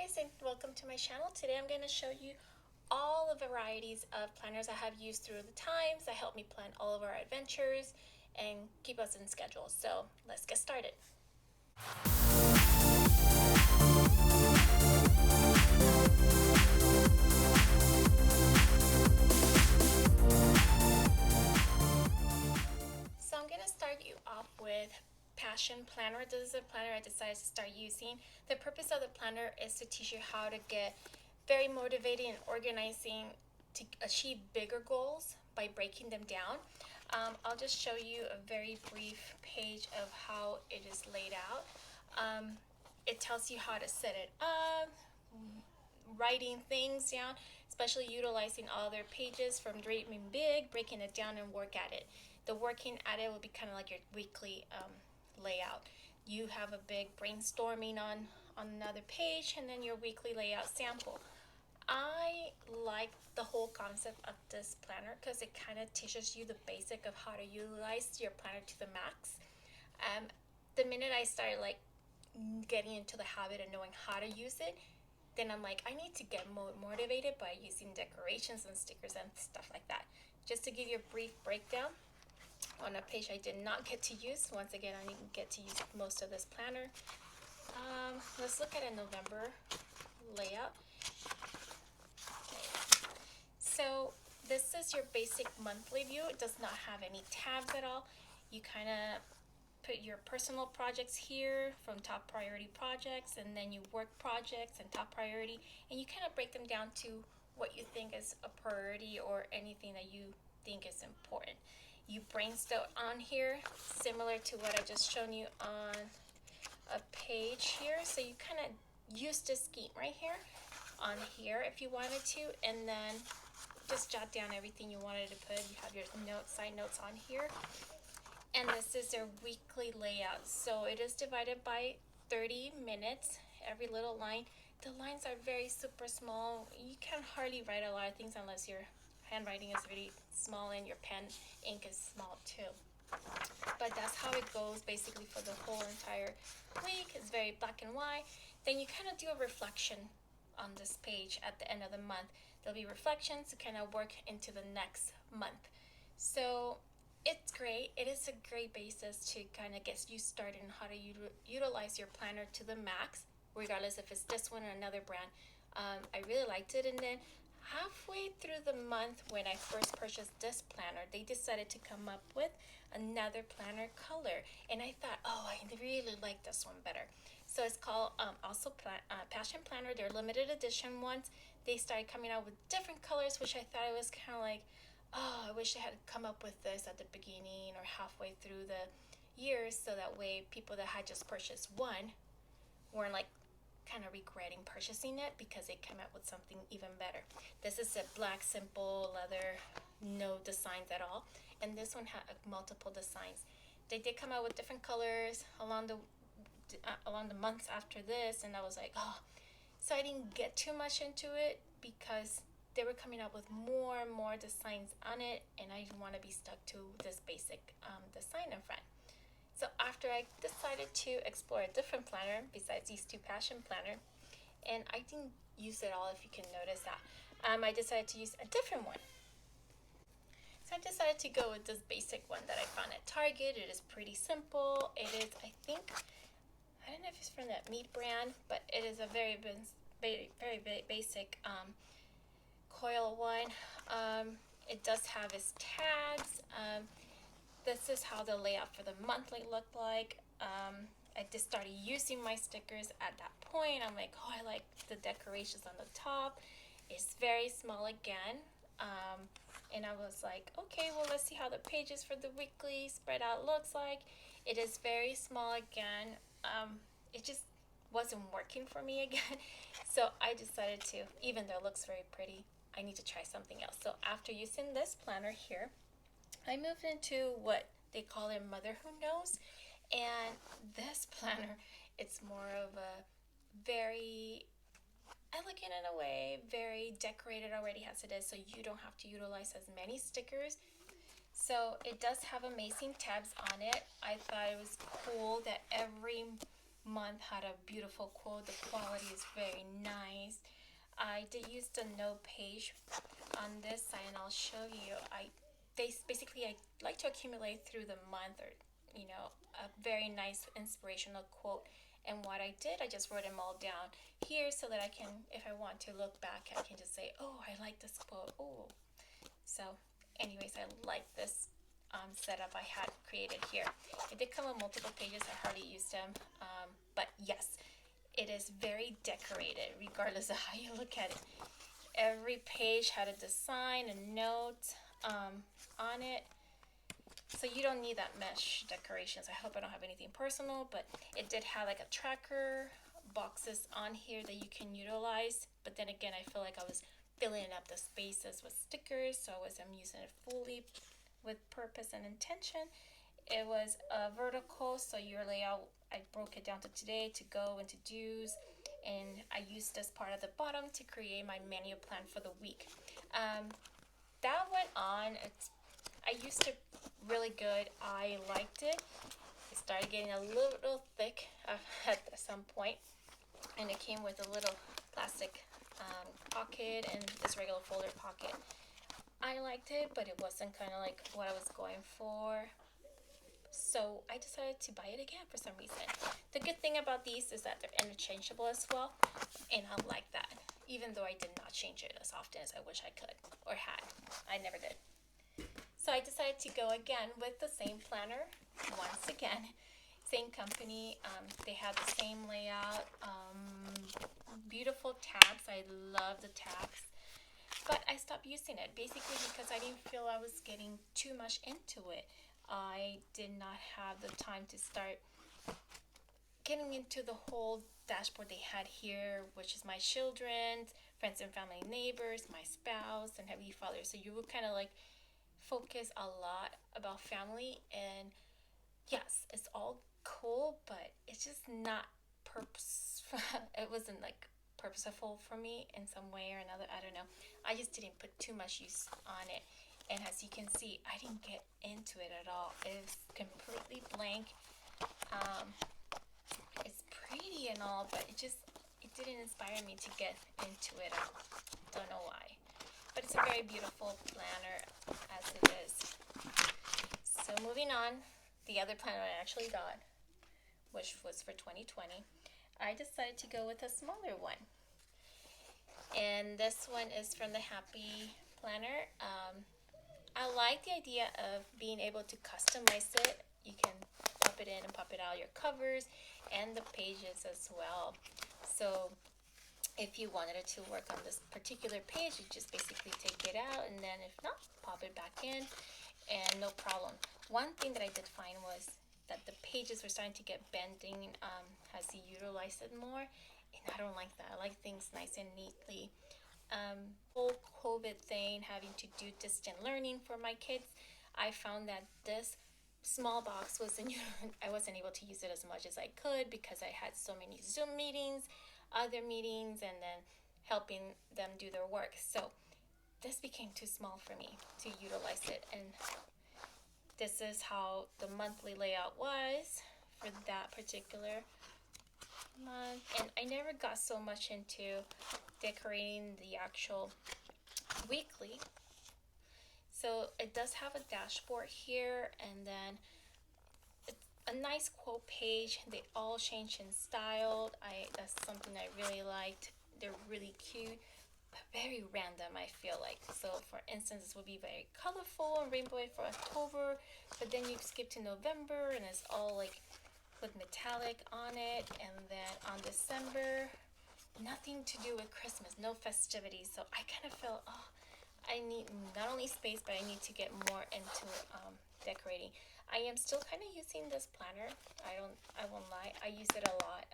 guys, and welcome to my channel. Today I'm going to show you all the varieties of planners I have used through the times that help me plan all of our adventures and keep us in schedule. So let's get started. So I'm going to start you off with Passion Planner. This is a planner I decided to start using. The purpose of the planner is to teach you how to get very motivated and organizing to achieve bigger goals by breaking them down. I'll just show you a very brief page of how it is laid out. It tells you how to set it up, writing things down, especially utilizing all their pages from dreaming big, breaking it down and work at it. The working at it will be kind of like your weekly layout. You have a big brainstorming on another page, and then your weekly layout sample. I like the whole concept of this planner because it kind of teaches you the basic of how to utilize your planner to the max. The minute I started like getting into the habit of knowing how to use it, then I'm like, I need to get motivated by using decorations and stickers and stuff like that. Just to give you a brief breakdown, on a page I did not get to use. Once again, I didn't get to use most of this planner. Let's look at a November layout. Okay. So this is your basic monthly view. It does not have any tabs at all. You kind of put your personal projects here from top priority projects, and then you work projects and top priority, and you kind of break them down to what you think is a priority or anything that you think is important. You brainstorm on here, similar to what I just shown you on a page here. So you kind of use this scheme right here on here if you wanted to, and then just jot down everything you wanted to put. You have your side notes on here. And this is their weekly layout. So it is divided by 30 minutes, every little line. The lines are very super small. You can hardly write a lot of things unless your handwriting is really small and your pen ink is small too. But that's how it goes basically for the whole entire week. It's very black and white. Then you kind of do a reflection on this page at the end of the month. There'll be reflections to kind of work into the next month. So it's great. It is a great basis to kind of get you started on how to utilize your planner to the max, regardless if it's this one or another brand. I really liked it. And then halfway through the month, when I first purchased this planner, they decided to come up with another planner color. And I thought, oh, I really like this one better. So it's called also Passion Planner. They're limited edition ones. They started coming out with different colors, which I thought it was kind of like, oh, I wish I had come up with this at the beginning or halfway through the years, so that way people that had just purchased one weren't like kind of regretting purchasing it because they came out with something even better. This is a black simple leather, no designs at all, and this one had multiple designs. They did come out with different colors along the months after this, and I was like, oh, so I didn't get too much into it because they were coming up with more and more designs on it, and I didn't want to be stuck to this basic design in front. So after I decided to explore a different planner besides these two Passion Planner, and I didn't use it all, if you can notice that, I decided to use a different one. So I decided to go with this basic one that I found at Target. It is pretty simple. It is, I think, I don't know if it's from that Meat brand, but it is a very basic coil one. It does have its tags. This is how the layout for the monthly looked like. I just started using my stickers at that point. I'm like, oh, I like the decorations on the top. It's very small again. And I was like, okay, well, let's see how the pages for the weekly spread out looks like. It is very small again. It just wasn't working for me again. So I decided to, even though it looks very pretty, I need to try something else. So after using this planner here, I moved into what they call it Mother Who Knows. And this planner, it's more of a very elegant in a way, very decorated already as it is, so you don't have to utilize as many stickers. So it does have amazing tabs on it. I thought it was cool that every month had a beautiful quote. The quality is very nice. I did use the note page on this side, and I'll show you. Basically I like to accumulate through the month, or a very nice inspirational quote. And what I did, I just wrote them all down here so that I can, if I want to look back, I can just say, oh, I like this quote. Oh, so anyways, I like this setup I had created here. It did come with multiple pages. I hardly used them, but yes, it is very decorated regardless of how you look at it. Every page had a design, a note on it. So you don't need that mesh decorations. I hope I don't have anything personal, but it did have like a tracker, boxes on here that you can utilize. But then again, I feel like I was filling up the spaces with stickers, so I wasn't using it fully with purpose and intention. It was vertical, so your layout, I broke it down to today, to go, and to do's, and I used this part at the bottom to create my menu plan for the week. That went on. I used it really good. I liked it. It started getting a little thick at some point, and it came with a little plastic pocket and this regular folder pocket. I liked it, but it wasn't kind of like what I was going for. So I decided to buy it again for some reason. The good thing about these is that they're interchangeable as well, and I like that, even though I did not change it as often as I wish I could or had. I never did. So I decided to go again with the same planner once again. Same company. They have the same layout. Beautiful tabs. I love the tabs. But I stopped using it basically because I didn't feel I was getting too much into it. I did not have the time to start getting into the whole dashboard they had here, which is my children, friends and family, neighbors, my spouse, and Heavenly Father. So you would kind of like focus a lot about family, and yes, it's all cool, but it's just not purposeful. It wasn't like purposeful for me in some way or another. I don't know. I just didn't put too much use on it. And as you can see, I didn't get into it at all. It was completely blank. It's pretty and all, but it didn't inspire me to get into it. I don't know why. But it's a very beautiful planner as it is. So moving on, the other planner I actually got, which was for 2020, I decided to go with a smaller one. And this one is from the Happy Planner. I like the idea of being able to customize it. You can pop it in and pop it out, your covers and the pages as well. So if you wanted it to work on this particular page, you just basically take it out, and then if not, pop it back in, and no problem. One thing that I did find was that the pages were starting to get bending as you utilize it more, and I don't like that. I like things nice and neatly. Whole COVID thing, having to do distant learning for my kids, I found that this small box wasn't I wasn't able to use it as much as I could because I had so many Zoom meetings, other meetings, and then helping them do their work. So this became too small for me to utilize it, and this is how the monthly layout was for that particular month. And I never got so much into decorating the actual weekly. So it does have a dashboard here, and then a nice quote page. They all change in style. That's something I really liked. They're really cute, but very random, I feel like. So for instance, this would be very colorful and rainbowy for October, but then you skip to November and it's all like with metallic on it, and then on December, nothing to do with Christmas, no festivities. So I kind of felt, oh, I need not only space, but I need to get more into decorating. I am still kind of using this planner. I won't lie. I use it a lot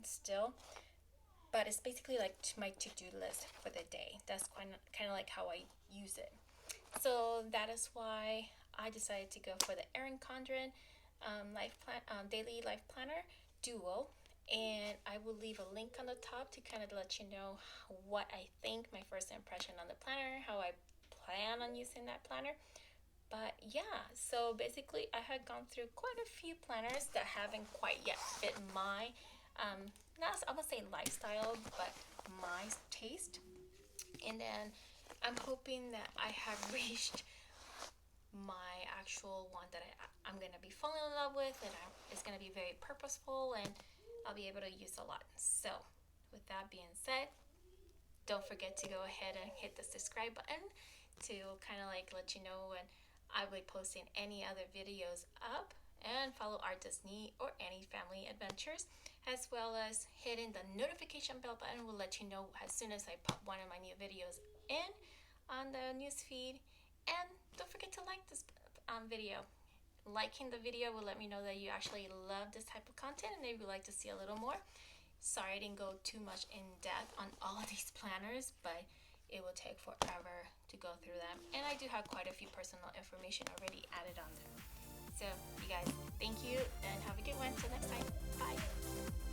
still, but it's basically like my to-do list for the day. That's kind of like how I use it. So that is why I decided to go for the Erin Condren daily life planner duo. And I will leave a link on the top to kind of let you know what I think, my first impression on the planner, how I plan on using that planner. But yeah, so basically, I had gone through quite a few planners that haven't quite yet fit my, not I would say lifestyle, but my taste. And then I'm hoping that I have reached my actual one that I'm gonna be falling in love with, and it's gonna be very purposeful, and I'll be able to use a lot. So, with that being said, don't forget to go ahead and hit the subscribe button to kind of like let you know when I will be posting any other videos up, and follow Art Disney or any family adventures, as well as hitting the notification bell button will let you know as soon as I pop one of my new videos in on the news feed. And don't forget to like this video. Liking the video will let me know that you actually love this type of content and maybe would like to see a little more. Sorry I didn't go too much in depth on all of these planners, but it will take forever to go through them. And I do have quite a few personal information already added on there. So, you guys, thank you and have a good one. Till next time. Bye.